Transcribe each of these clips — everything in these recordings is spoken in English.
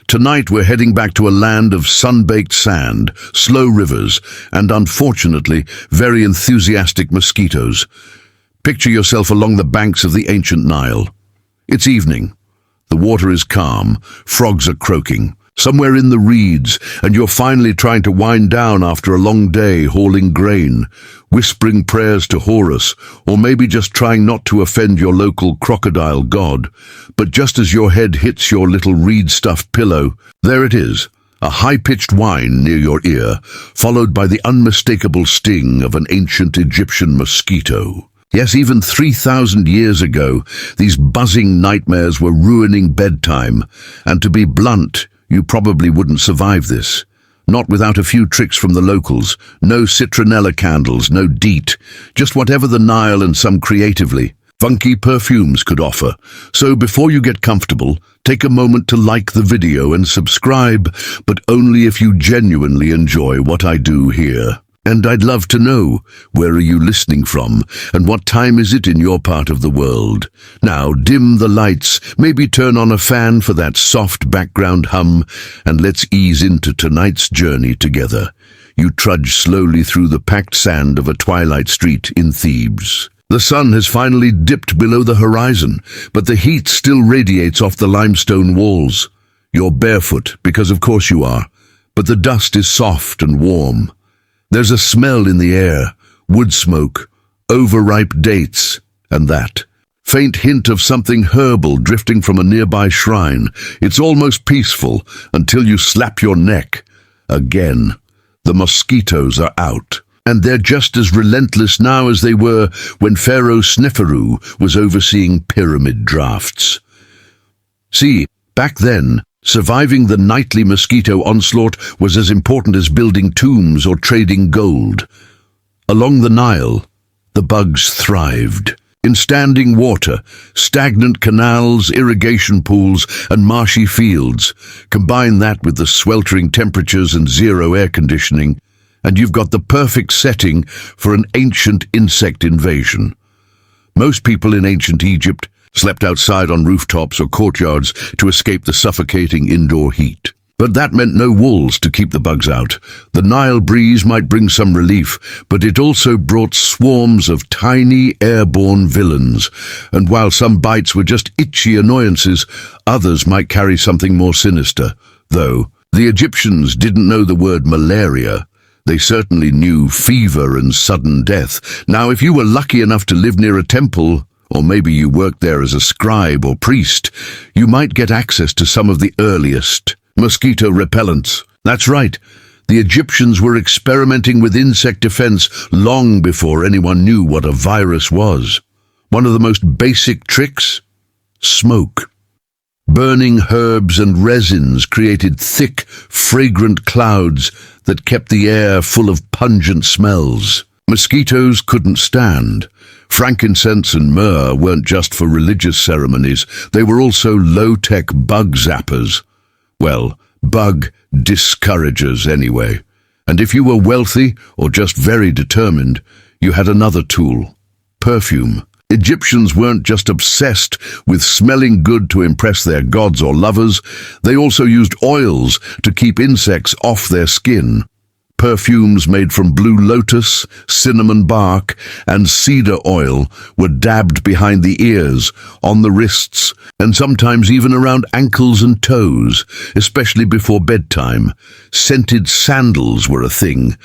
Tonight we're heading back to a land of sun-baked sand, slow rivers, and unfortunately, very enthusiastic mosquitoes. Picture yourself along the banks of the ancient Nile. It's evening. The water is calm, frogs are croaking, somewhere in the reeds, and you're finally trying to wind down after a long day hauling grain, whispering prayers to Horus, or maybe just trying not to offend your local crocodile god. But just as your head hits your little reed-stuffed pillow, there it is, a high-pitched whine near your ear, followed by the unmistakable sting of an ancient Egyptian mosquito. Yes, even 3,000 years ago, these buzzing nightmares were ruining bedtime, and to be blunt, you probably wouldn't survive this. Not without a few tricks from the locals. No citronella candles, no DEET, just whatever the Nile and some creatively funky perfumes could offer. So before you get comfortable, take a moment to like the video and subscribe, but only if you genuinely enjoy what I do here. And I'd love to know, where are you listening from, and what time is it in your part of the world? Now, dim the lights, maybe turn on a fan for that soft background hum, and let's ease into tonight's journey together. You trudge slowly through the packed sand of a twilight street in Thebes. The sun has finally dipped below the horizon, but the heat still radiates off the limestone walls. You're barefoot, because of course you are, but the dust is soft and warm. There's a smell in the air, wood smoke, overripe dates, and that faint hint of something herbal drifting from a nearby shrine. It's almost peaceful until you slap your neck. Again, the mosquitoes are out, and they're just as relentless now as they were when Pharaoh Sneferu was overseeing pyramid drafts. See, back then, surviving the nightly mosquito onslaught was as important as building tombs or trading gold. Along the Nile, the bugs thrived. In standing water, stagnant canals, irrigation pools, and marshy fields. Combine that with the sweltering temperatures and zero air conditioning, and you've got the perfect setting for an ancient insect invasion. Most people in ancient Egypt slept outside on rooftops or courtyards to escape the suffocating indoor heat. But that meant no walls to keep the bugs out. The Nile breeze might bring some relief, but it also brought swarms of tiny airborne villains. And while some bites were just itchy annoyances, others might carry something more sinister. Though the Egyptians didn't know the word malaria, they certainly knew fever and sudden death. Now, if you were lucky enough to live near a temple, or maybe you worked there as a scribe or priest, you might get access to some of the earliest mosquito repellents. That's right, the Egyptians were experimenting with insect defense long before anyone knew what a virus was. One of the most basic tricks? Smoke. Burning herbs and resins created thick, fragrant clouds that kept the air full of pungent smells. Mosquitoes couldn't stand. Frankincense and myrrh weren't just for religious ceremonies, they were also low-tech bug zappers. Well, bug discouragers anyway. And if you were wealthy or just very determined, you had another tool: perfume. Egyptians weren't just obsessed with smelling good to impress their gods or lovers, they also used oils to keep insects off their skin. Perfumes made from blue lotus, cinnamon bark, and cedar oil were dabbed behind the ears, on the wrists, and sometimes even around ankles and toes, especially before bedtime. Scented sandals were a thing.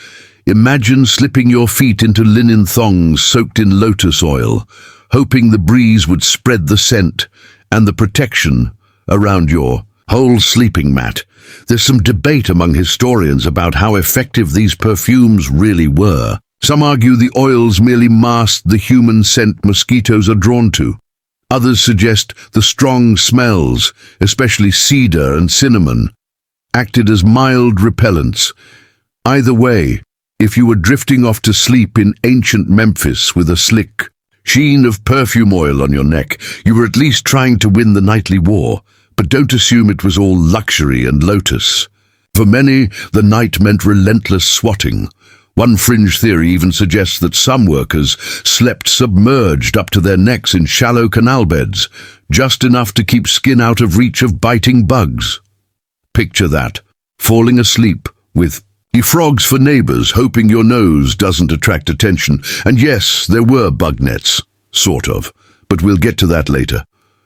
Imagine slipping your feet into linen thongs soaked in lotus oil, hoping the breeze would spread the scent and the protection around your whole sleeping mat. There's some debate among historians about how effective these perfumes really were. Some argue the oils merely masked the human scent mosquitoes are drawn to. Others suggest the strong smells, especially cedar and cinnamon, acted as mild repellents. Either way, if you were drifting off to sleep in ancient Memphis with a slick sheen of perfume oil on your neck, you were at least trying to win the nightly war. But don't assume it was all luxury and lotus. For many, the night meant relentless swatting. One fringe theory even suggests that some workers slept submerged up to their necks in shallow canal beds, just enough to keep skin out of reach of biting bugs. Picture that. Falling asleep with frogs for neighbors, hoping your nose doesn't attract attention. And yes, there were bug nets. Sort of. But we'll get to that later.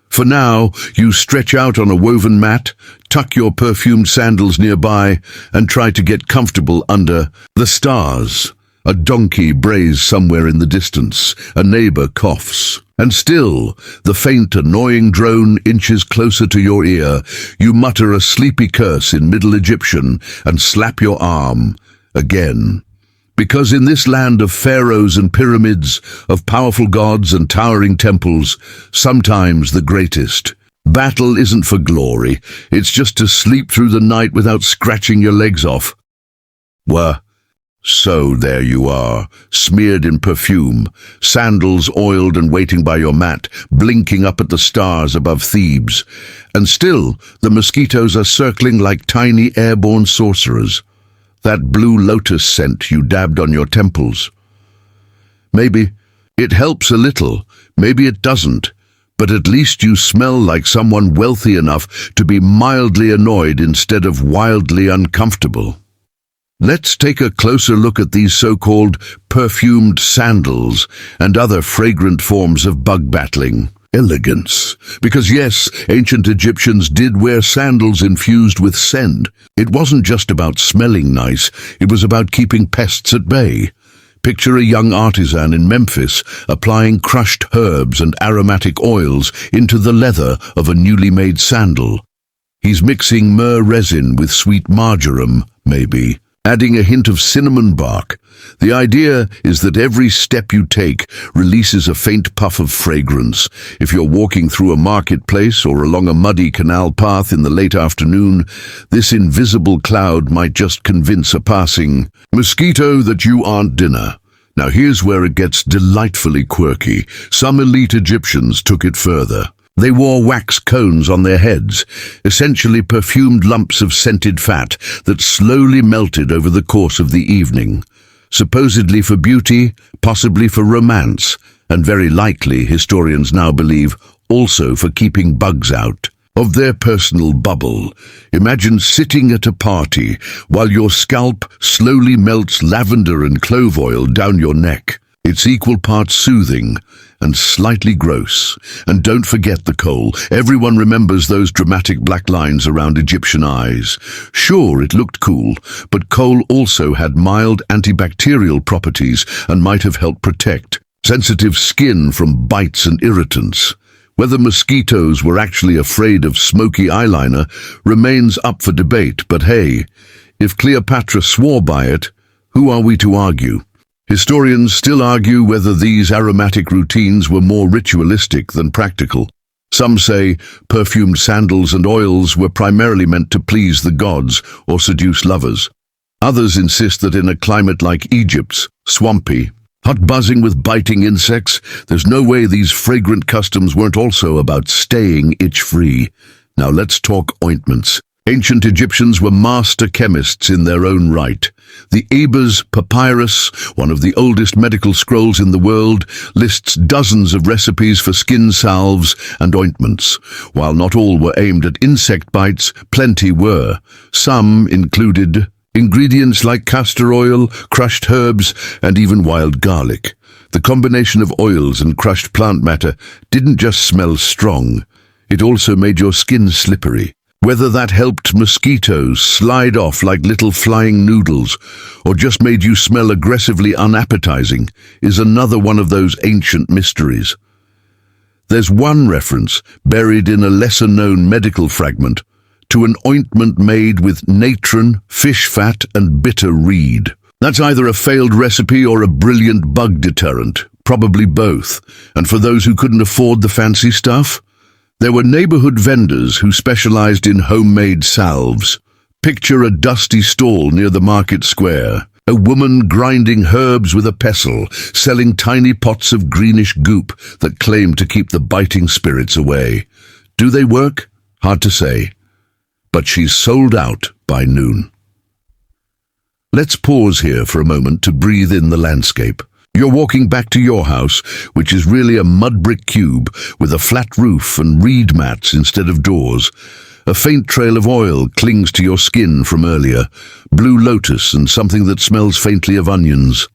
For now, you stretch out on a woven mat, tuck your perfumed sandals nearby, and try to get comfortable under the stars. A donkey brays somewhere in the distance. A neighbor coughs. And still, the faint, annoying drone inches closer to your ear. You mutter a sleepy curse in Middle Egyptian and slap your arm again. Because in this land of pharaohs and pyramids, of powerful gods and towering temples, sometimes the greatest, battle isn't for glory. It's just to sleep through the night without scratching your legs off. So there you are, smeared in perfume, sandals oiled and waiting by your mat, blinking up at the stars above Thebes. And still, the mosquitoes are circling like tiny airborne sorcerers. That blue lotus scent you dabbed on your temples. Maybe it helps a little, maybe it doesn't, but at least you smell like someone wealthy enough to be mildly annoyed instead of wildly uncomfortable. Let's take a closer look at these so-called perfumed sandals and other fragrant forms of bug battling. Elegance. Because yes, ancient Egyptians did wear sandals infused with scent. It wasn't just about smelling nice, it was about keeping pests at bay. Picture a young artisan in Memphis applying crushed herbs and aromatic oils into the leather of a newly made sandal. He's mixing myrrh resin with sweet marjoram, maybe, adding a hint of cinnamon bark. The idea is that every step you take releases a faint puff of fragrance. If you're walking through a marketplace or along a muddy canal path in the late afternoon, this invisible cloud might just convince a passing mosquito that you aren't dinner. Now here's where it gets delightfully quirky. Some elite Egyptians took it further. They wore wax cones on their heads, essentially perfumed lumps of scented fat that slowly melted over the course of the evening. Supposedly for beauty, possibly for romance, and very likely, historians now believe, also for keeping bugs out of their personal bubble. Imagine sitting at a party while your scalp slowly melts lavender and clove oil down your neck. It's equal parts soothing and slightly gross. And don't forget the kohl. Everyone remembers those dramatic black lines around Egyptian eyes. Sure, it looked cool, but kohl also had mild antibacterial properties and might have helped protect sensitive skin from bites and irritants. Whether mosquitoes were actually afraid of smoky eyeliner remains up for debate, but hey, if Cleopatra swore by it, who are we to argue? Historians still argue whether these aromatic routines were more ritualistic than practical. Some say perfumed sandals and oils were primarily meant to please the gods or seduce lovers. Others insist that in a climate like Egypt's, swampy, hot buzzing with biting insects, there's no way these fragrant customs weren't also about staying itch-free. Now let's talk ointments. Ancient Egyptians were master chemists in their own right. The Ebers Papyrus, one of the oldest medical scrolls in the world, lists dozens of recipes for skin salves and ointments. While not all were aimed at insect bites, plenty were. Some included ingredients like castor oil, crushed herbs, and even wild garlic. The combination of oils and crushed plant matter didn't just smell strong, it also made your skin slippery. Whether that helped mosquitoes slide off like little flying noodles or just made you smell aggressively unappetizing is another one of those ancient mysteries. There's one reference, buried in a lesser-known medical fragment, to an ointment made with natron, fish fat, and bitter reed. That's either a failed recipe or a brilliant bug deterrent, probably both. And for those who couldn't afford the fancy stuff, there were neighborhood vendors who specialized in homemade salves. Picture a dusty stall near the market square, a woman grinding herbs with a pestle, selling tiny pots of greenish goop that claim to keep the biting spirits away. Do they work? Hard to say. But she's sold out by noon. Let's pause here for a moment to breathe in the landscape. You're walking back to your house, which is really a mud brick cube with a flat roof and reed mats instead of doors. A faint trail of oil clings to your skin from earlier, blue lotus and something that smells faintly of onions.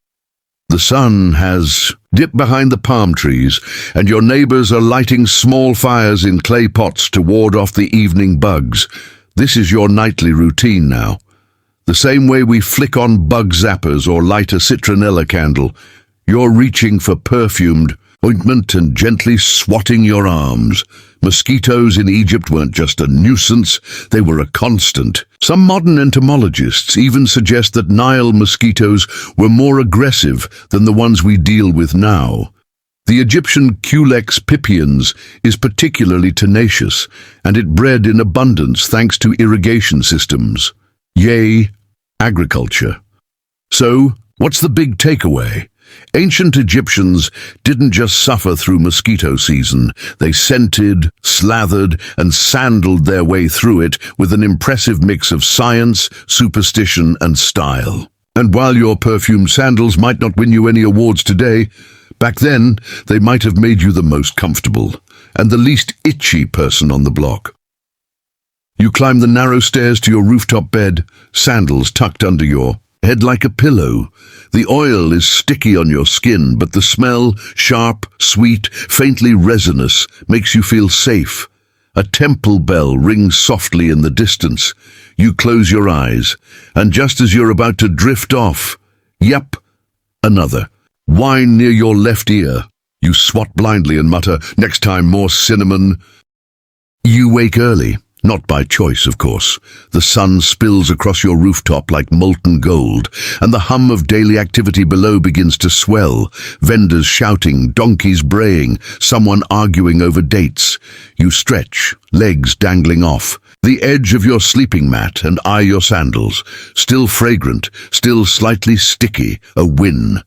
The sun has dipped behind the palm trees, and your neighbors are lighting small fires in clay pots to ward off the evening bugs. This is your nightly routine now. The same way we flick on bug zappers or light a citronella candle, you're reaching for perfumed ointment and gently swatting your arms. Mosquitoes in Egypt weren't just a nuisance, they were a constant. Some modern entomologists even suggest that Nile mosquitoes were more aggressive than the ones we deal with now. The Egyptian Culex pipiens is particularly tenacious, and it bred in abundance thanks to irrigation systems. Yay, agriculture. So, what's the big takeaway? Ancient Egyptians didn't just suffer through mosquito season. They scented, slathered, and sandaled their way through it with an impressive mix of science, superstition, and style. And while your perfumed sandals might not win you any awards today, back then they might have made you the most comfortable and the least itchy person on the block. You climb the narrow stairs to your rooftop bed, sandals tucked under your head like a pillow. The oil is sticky on your skin, but the smell, sharp, sweet, faintly resinous, makes you feel safe. A temple bell rings softly in the distance. You close your eyes, and just as you're about to drift off, yep, another. Whine near your left ear. You swat blindly and mutter, "Next time, more cinnamon." You wake early. Not by choice, of course. The sun spills across your rooftop like molten gold, and the hum of daily activity below begins to swell. Vendors shouting, donkeys braying, someone arguing over dates. You stretch, legs dangling off, the edge of your sleeping mat, and eye your sandals. Still fragrant, still slightly sticky, a win.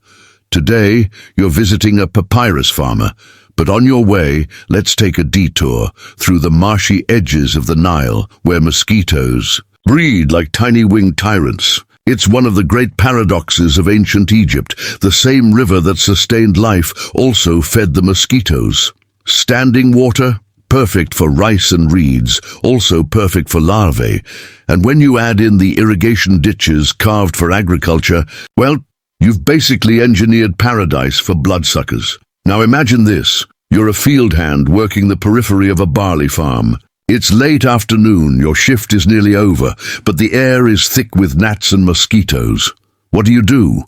Today, you're visiting a papyrus farmer. But on your way, let's take a detour through the marshy edges of the Nile, where mosquitoes breed like tiny winged tyrants. It's one of the great paradoxes of ancient Egypt. The same river that sustained life also fed the mosquitoes. Standing water, perfect for rice and reeds, also perfect for larvae. And when you add in the irrigation ditches carved for agriculture, well, you've basically engineered paradise for bloodsuckers. Now imagine this. You're a field hand working the periphery of a barley farm. It's late afternoon, your shift is nearly over, but the air is thick with gnats and mosquitoes. What do?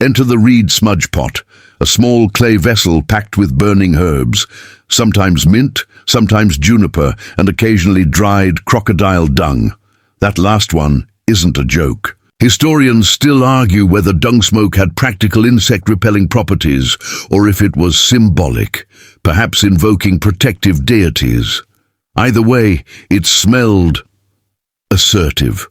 Enter the reed smudge pot, a small clay vessel packed with burning herbs, sometimes mint, sometimes juniper, and occasionally dried crocodile dung. That last one isn't a joke. Historians still argue whether dung smoke had practical insect-repelling properties or if it was symbolic, perhaps invoking protective deities. Either way, it smelled assertive,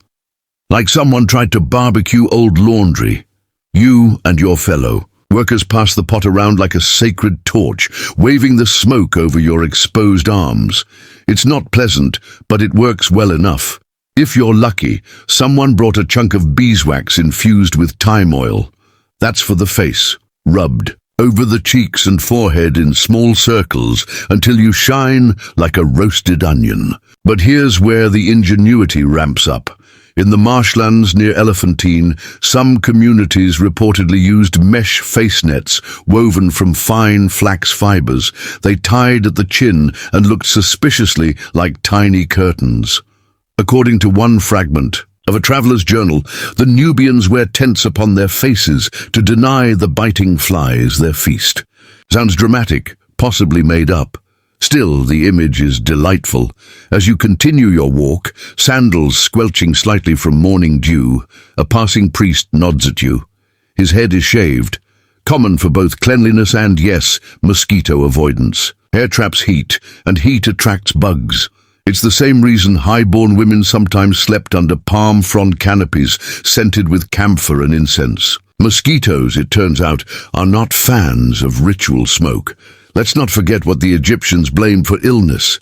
like someone tried to barbecue old laundry. You and your fellow workers pass the pot around like a sacred torch, waving the smoke over your exposed arms. It's not pleasant, but it works well enough. If you're lucky, someone brought a chunk of beeswax infused with thyme oil. That's for the face, rubbed over the cheeks and forehead in small circles until you shine like a roasted onion. But here's where the ingenuity ramps up. In the marshlands near Elephantine, some communities reportedly used mesh face nets woven from fine flax fibers. They tied at the chin and looked suspiciously like tiny curtains. According to one fragment of a traveler's journal, the Nubians wear tents upon their faces to deny the biting flies their feast. Sounds dramatic, possibly made up. Still, the image is delightful. As you continue your walk, sandals squelching slightly from morning dew, a passing priest nods at you. His head is shaved, common for both cleanliness and, yes, mosquito avoidance. Hair traps heat, and heat attracts bugs. It's the same reason high-born women sometimes slept under palm frond canopies scented with camphor and incense. Mosquitoes, it turns out, are not fans of ritual smoke. Let's not forget what the Egyptians blamed for illness: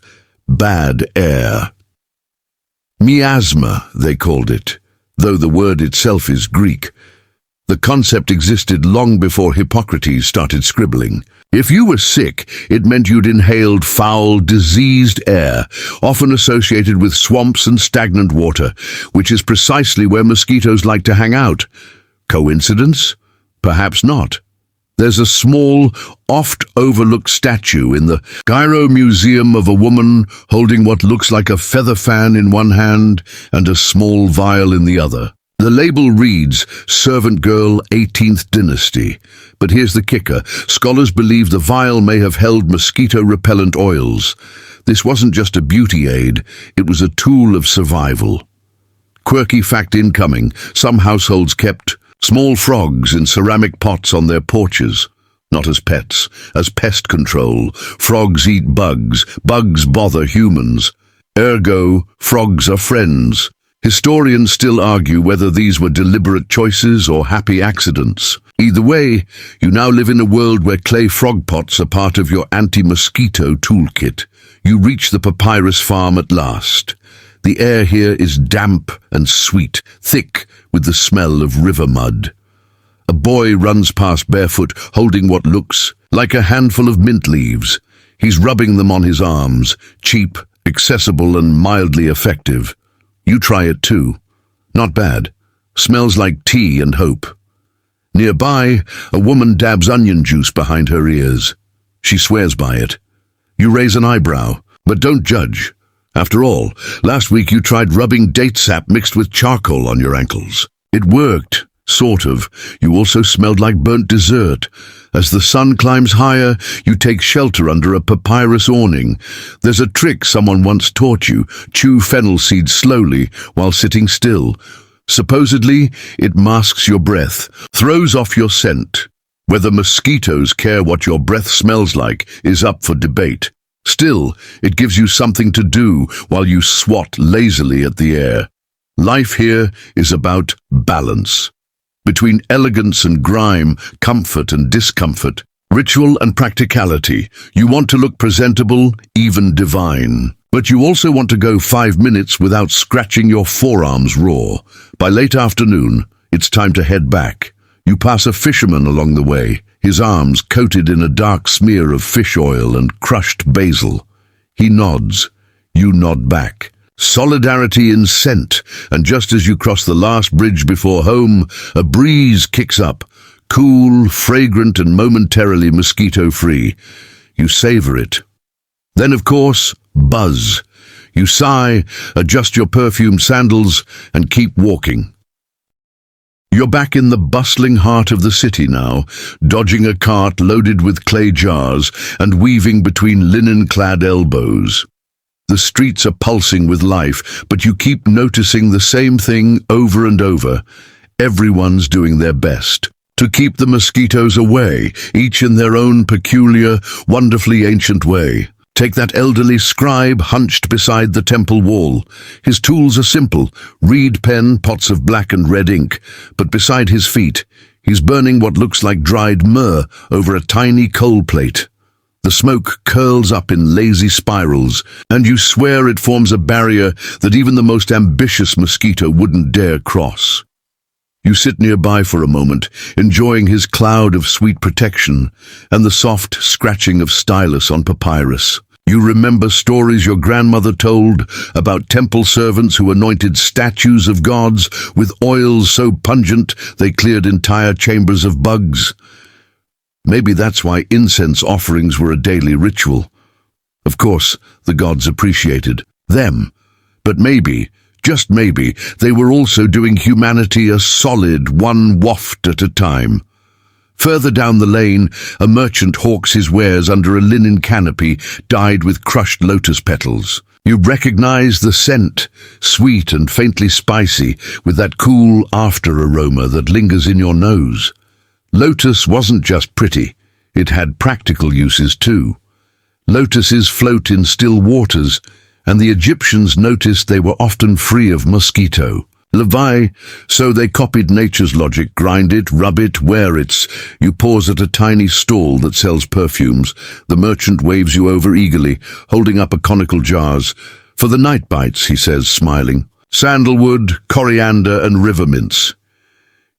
bad air. Miasma, they called it, though the word itself is Greek. The concept existed long before Hippocrates started scribbling. If you were sick, it meant you'd inhaled foul, diseased air, often associated with swamps and stagnant water, which is precisely where mosquitoes like to hang out. Coincidence? Perhaps not. There's a small, oft-overlooked statue in the Cairo Museum of a woman holding what looks like a feather fan in one hand and a small vial in the other. The label reads, Servant Girl 18th Dynasty. But here's the kicker. Scholars believe the vial may have held mosquito-repellent oils. This wasn't just a beauty aid, it was a tool of survival. Quirky fact incoming. Some households kept small frogs in ceramic pots on their porches. Not as pets, as pest control. Frogs eat bugs. Bugs bother humans. Ergo, frogs are friends. Historians still argue whether these were deliberate choices or happy accidents. Either way, you now live in a world where clay frog pots are part of your anti-mosquito toolkit. You reach the papyrus farm at last. The air here is damp and sweet, thick with the smell of river mud. A boy runs past barefoot, holding what looks like a handful of mint leaves. He's rubbing them on his arms, cheap, accessible and mildly effective. You try it too. Not bad. Smells like tea and hope. Nearby, a woman dabs onion juice behind her ears. She swears by it. You raise an eyebrow, but don't judge. After all, last week you tried rubbing date sap mixed with charcoal on your ankles. It worked, sort of. You also smelled like burnt dessert. As the sun climbs higher, you take shelter under a papyrus awning. There's a trick someone once taught you. Chew fennel seeds slowly while sitting still. Supposedly, it masks your breath, throws off your scent. Whether mosquitoes care what your breath smells like is up for debate. Still, it gives you something to do while you swat lazily at the air. Life here is about balance. Between elegance and grime, comfort and discomfort, ritual and practicality, you want to look presentable, even divine. But you also want to go 5 minutes without scratching your forearms raw. By late afternoon, it's time to head back. You pass a fisherman along the way, his arms coated in a dark smear of fish oil and crushed basil. He nods. You nod back. Solidarity in scent, and just as you cross the last bridge before home, a breeze kicks up, cool, fragrant and momentarily mosquito-free. You savor it. Then, of course, buzz. You sigh, adjust your perfumed sandals, and keep walking. You're back in the bustling heart of the city now, dodging a cart loaded with clay jars and weaving between linen-clad elbows. The streets are pulsing with life, but you keep noticing the same thing over and over. Everyone's doing their best to keep the mosquitoes away, each in their own peculiar, wonderfully ancient way. Take that elderly scribe hunched beside the temple wall. His tools are simple, reed pen, pots of black and red ink, but beside his feet, he's burning what looks like dried myrrh over a tiny coal plate. The smoke curls up in lazy spirals, and you swear it forms a barrier that even the most ambitious mosquito wouldn't dare cross. You sit nearby for a moment, enjoying his cloud of sweet protection and the soft scratching of stylus on papyrus. You remember stories your grandmother told about temple servants who anointed statues of gods with oils so pungent they cleared entire chambers of bugs. Maybe that's why incense offerings were a daily ritual. Of course, the gods appreciated them, but maybe, just maybe, they were also doing humanity a solid one waft at a time. Further down the lane, a merchant hawks his wares under a linen canopy dyed with crushed lotus petals. You recognize the scent, sweet and faintly spicy, with that cool after aroma that lingers in your nose. Lotus wasn't just pretty, it had practical uses too. Lotuses float in still waters, and the Egyptians noticed they were often free of mosquito. Levi, so they copied nature's logic, grind it, rub it, wear it. You pause at a tiny stall that sells perfumes. The merchant waves you over eagerly, holding up a conical jars. For the night bites, he says, smiling. Sandalwood, coriander and river mints.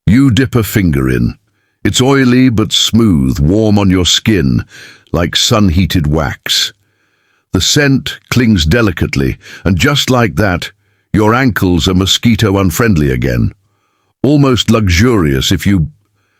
You dip a finger in. It's oily but smooth, warm on your skin, like sun-heated wax. The scent clings delicately, and just like that, your ankles are mosquito-unfriendly again. Almost luxurious if you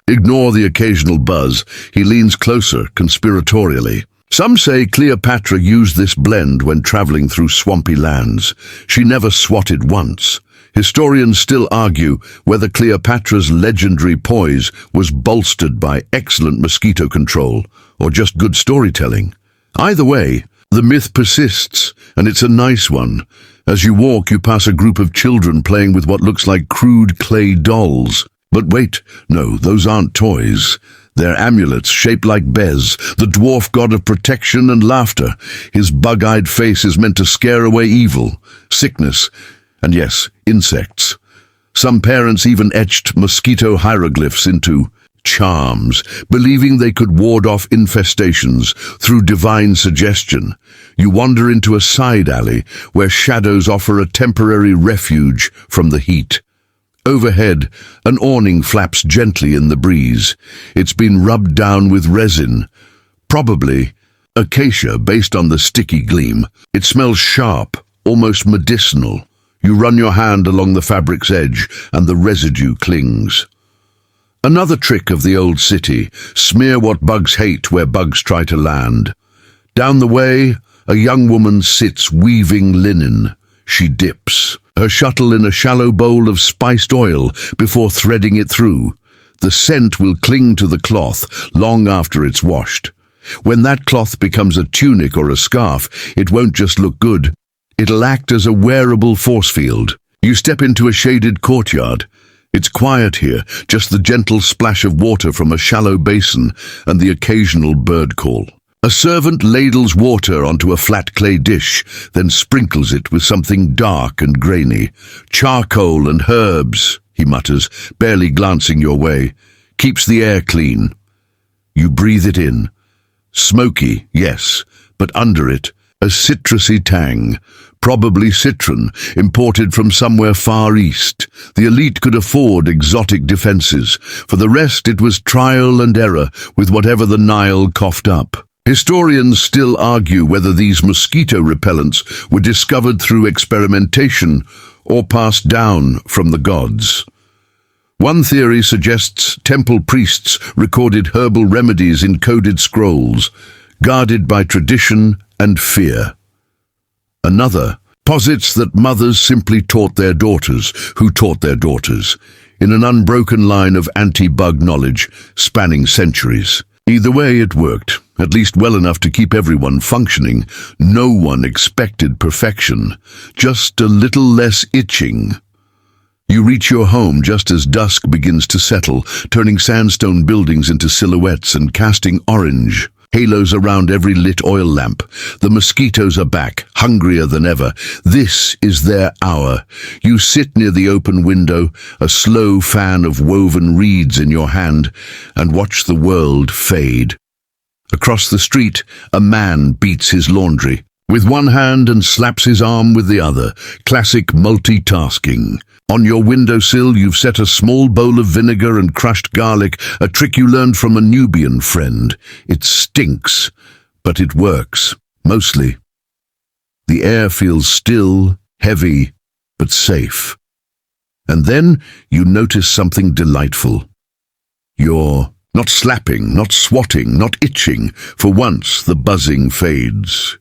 ignore the occasional buzz. He leans closer, conspiratorially. Some say Cleopatra used this blend when traveling through swampy lands. She never swatted once. Historians still argue whether Cleopatra's legendary poise was bolstered by excellent mosquito control or just good storytelling. Either way, the myth persists, and it's a nice one. As you walk, you pass a group of children playing with what looks like crude clay dolls. But wait, no, those aren't toys. They're amulets shaped like Bez, the dwarf god of protection and laughter. His bug-eyed face is meant to scare away evil, sickness, and yes, insects. Some parents even etched mosquito hieroglyphs into charms, believing they could ward off infestations through divine suggestion. You wander into a side alley where shadows offer a temporary refuge from the heat. Overhead, an awning flaps gently in the breeze. It's been rubbed down with resin, probably acacia based on the sticky gleam. It smells sharp, almost medicinal. You run your hand along the fabric's edge, and the residue clings. Another trick of the old city: smear what bugs hate where bugs try to land. Down the way, a young woman sits weaving linen. She dips her shuttle in a shallow bowl of spiced oil before threading it through. The scent will cling to the cloth long after it's washed. When that cloth becomes a tunic or a scarf, it won't just look good. It'll act as a wearable force field. You step into a shaded courtyard. It's quiet here, just the gentle splash of water from a shallow basin and the occasional bird call. A servant ladles water onto a flat clay dish, then sprinkles it with something dark and grainy. Charcoal and herbs, he mutters, barely glancing your way. Keeps the air clean. You breathe it in. Smoky, yes, but under it, a citrusy tang. Probably citron, imported from somewhere far east. The elite could afford exotic defenses. For the rest, it was trial and error with whatever the Nile coughed up. Historians still argue whether these mosquito repellents were discovered through experimentation or passed down from the gods. One theory suggests temple priests recorded herbal remedies in coded scrolls, guarded by tradition and fear. Another posits that mothers simply taught their daughters who taught their daughters, in an unbroken line of anti-bug knowledge spanning centuries. Either way, it worked, at least well enough to keep everyone functioning. No one expected perfection, just a little less itching. You reach your home just as dusk begins to settle, turning sandstone buildings into silhouettes and casting orange halos around every lit oil lamp. The mosquitoes are back, hungrier than ever. This is their hour. You sit near the open window, a slow fan of woven reeds in your hand, and watch the world fade. Across the street, a man beats his laundry with one hand and slaps his arm with the other. Classic multitasking. On your windowsill, you've set a small bowl of vinegar and crushed garlic, a trick you learned from a Nubian friend. It stinks, but it works, mostly. The air feels still, heavy, but safe. And then you notice something delightful. You're not slapping, not swatting, not itching. For once, the buzzing fades.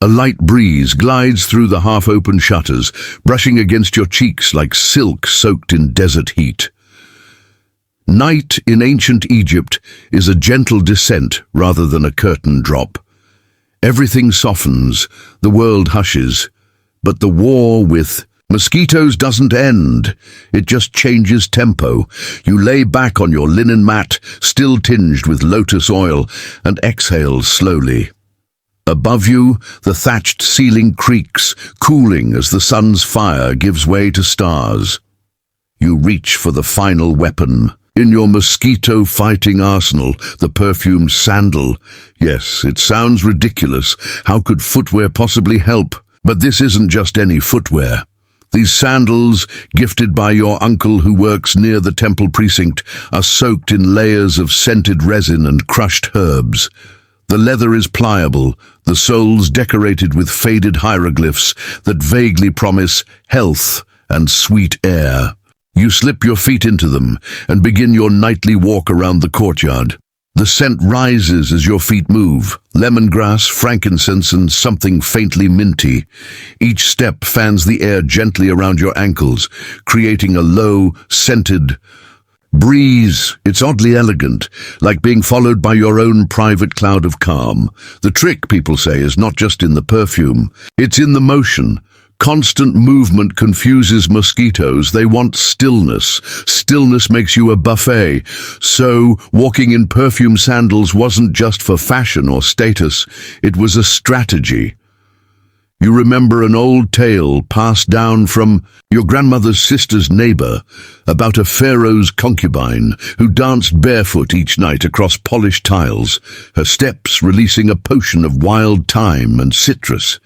A light breeze glides through the half-open shutters, brushing against your cheeks like silk soaked in desert heat. Night in ancient Egypt is a gentle descent rather than a curtain drop. Everything softens, the world hushes, but the war with mosquitoes doesn't end. It just changes tempo. You lay back on your linen mat, still tinged with lotus oil, and exhale slowly. Above you, the thatched ceiling creaks, cooling as the sun's fire gives way to stars. You reach for the final weapon. In your mosquito-fighting arsenal, the perfumed sandal. Yes, it sounds ridiculous. How could footwear possibly help? But this isn't just any footwear. These sandals, gifted by your uncle who works near the temple precinct, are soaked in layers of scented resin and crushed herbs. The leather is pliable, the soles decorated with faded hieroglyphs that vaguely promise health and sweet air. You slip your feet into them and begin your nightly walk around the courtyard. The scent rises as your feet move, lemongrass, frankincense, and something faintly minty. Each step fans the air gently around your ankles, creating a low, scented breeze. It's oddly elegant, like being followed by your own private cloud of calm. The trick, people say, is not just in the perfume, it's in the motion. Constant movement confuses mosquitoes. They want stillness. Stillness makes you a buffet. So, walking in perfume sandals wasn't just for fashion or status. It was a strategy. You remember an old tale passed down from your grandmother's sister's neighbor about a pharaoh's concubine who danced barefoot each night across polished tiles, her steps releasing a potion of wild thyme and citrus.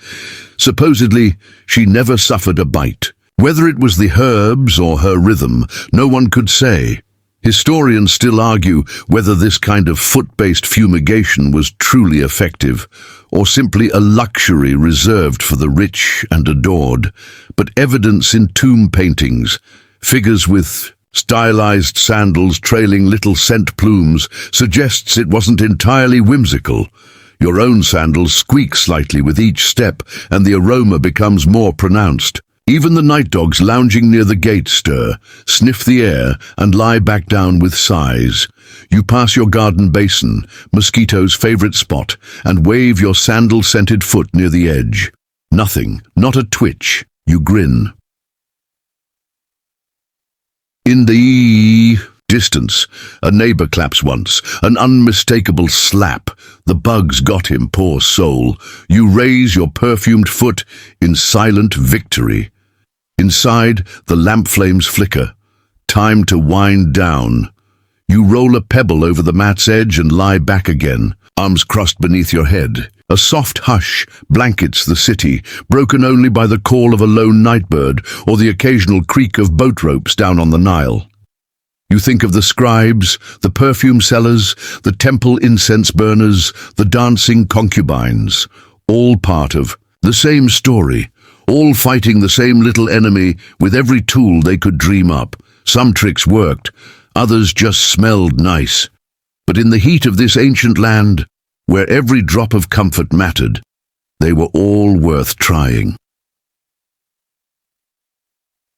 Supposedly, she never suffered a bite. Whether it was the herbs or her rhythm, no one could say. Historians still argue whether this kind of foot-based fumigation was truly effective, or simply a luxury reserved for the rich and adored. But evidence in tomb paintings, figures with stylized sandals trailing little scent plumes, suggests it wasn't entirely whimsical. Your own sandals squeak slightly with each step, and the aroma becomes more pronounced. Even the night dogs lounging near the gate stir, sniff the air, and lie back down with sighs. You pass your garden basin, mosquitoes' favorite spot, and wave your sandal-scented foot near the edge. Nothing, not a twitch. You grin. In the distance, a neighbor claps once, an unmistakable slap. The bugs got him, poor soul. You raise your perfumed foot in silent victory. Inside, the lamp flames flicker. Time to wind down. You roll a pebble over the mat's edge and lie back again, arms crossed beneath your head. A soft hush blankets the city, broken only by the call of a lone nightbird or the occasional creak of boat ropes down on the Nile. You think of the scribes, the perfume sellers, the temple incense burners, the dancing concubines, all part of the same story, all fighting the same little enemy with every tool they could dream up. Some tricks worked, others just smelled nice. But in the heat of this ancient land, where every drop of comfort mattered, they were all worth trying.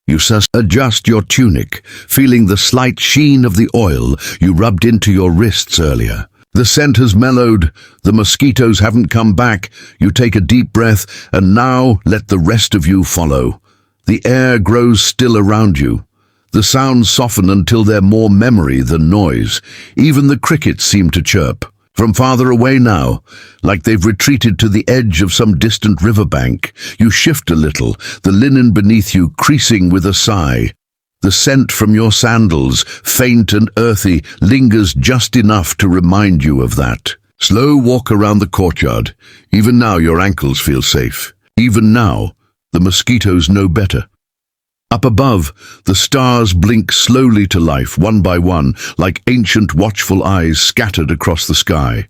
You adjust your tunic, feeling the slight sheen of the oil you rubbed into your wrists earlier. The scent has mellowed, the mosquitoes haven't come back. You take a deep breath, and now let the rest of you follow. The air grows still around you. The sounds soften until they're more memory than noise. Even the crickets seem to chirp. From farther away now, like they've retreated to the edge of some distant riverbank, you shift a little, the linen beneath you creasing with a sigh. The scent from your sandals, faint and earthy, lingers just enough to remind you of that. Slow walk around the courtyard. Even now your ankles feel safe. Even now, the mosquitoes know better. Up above, the stars blink slowly to life, one by one, like ancient watchful eyes scattered across the sky.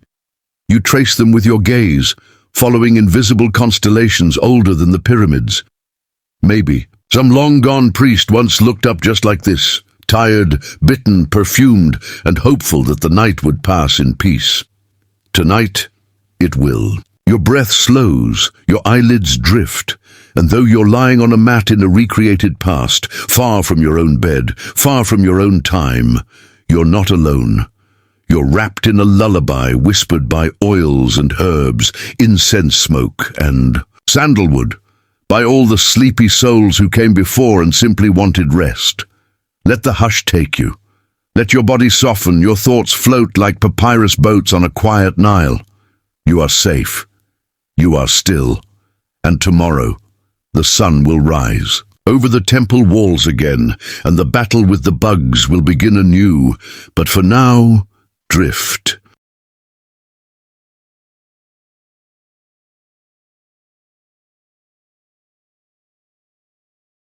You trace them with your gaze, following invisible constellations older than the pyramids. Maybe some long-gone priest once looked up just like this, tired, bitten, perfumed, and hopeful that the night would pass in peace. Tonight, it will. Your breath slows, your eyelids drift, and though you're lying on a mat in a recreated past, far from your own bed, far from your own time, you're not alone. You're wrapped in a lullaby whispered by oils and herbs, incense smoke and sandalwood, by all the sleepy souls who came before and simply wanted rest. Let the hush take you. Let your body soften, your thoughts float like papyrus boats on a quiet Nile. You are safe. You are still. And tomorrow, the sun will rise over the temple walls again, and the battle with the bugs will begin anew. But for now, drift.